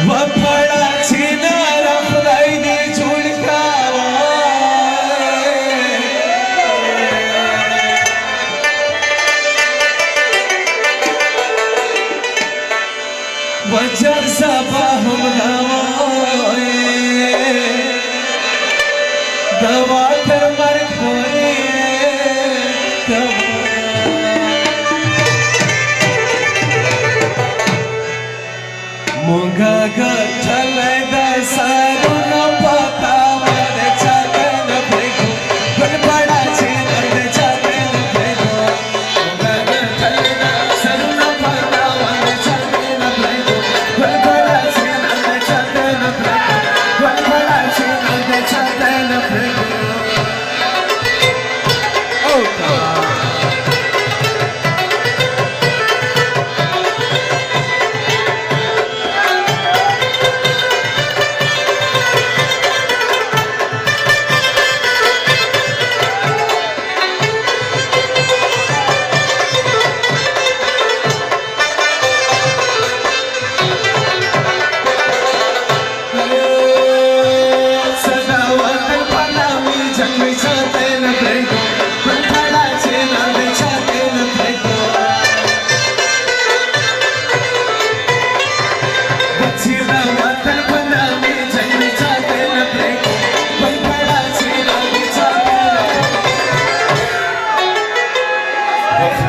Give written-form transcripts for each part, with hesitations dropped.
وفړه چې ناره خدای دې جوړ کاوه وجر سبا هم دوا تر مرګ پورې مونږه ګټلې د سرونو پتا ور چاګن پېګو ګل پړا چې د چاګن پېګو مونږه ګټلې د سرونو پتا ور چاګن پېګو ګل پړا چې د چاګن پېګو ګل پړا چې د چاګن پېګو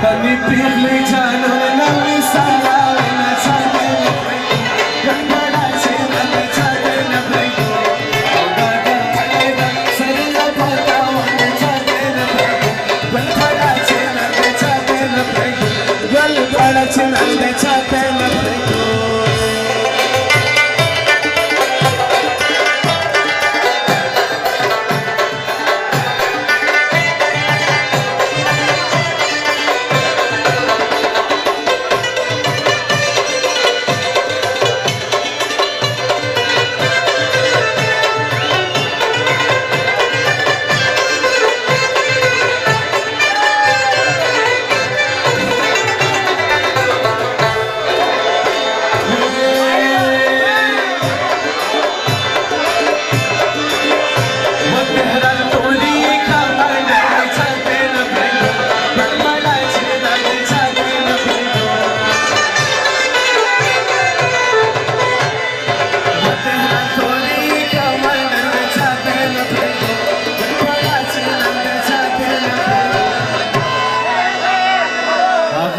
Kami pilih jalur nabi salam nabi Gambada cina nabi nabi Gambada cina sarila pata nabi nabi Gambada cina nabi Gambada cina nabi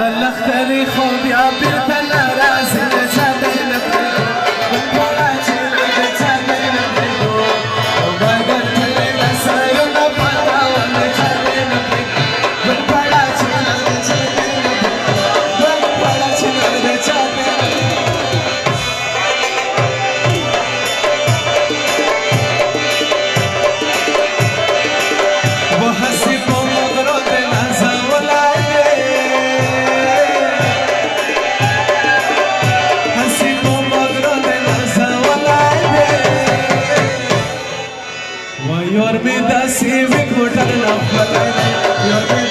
لختري خوب يا بنت الراس نشادين بيدو والبراجين نشادين بيدو وبقت لنا سيونا بطا ونشادين بيدو والبراجين نشادين بيدو والبراجين نشادين بيدو وحسبوا مغرود نزا You're me the civic hotel of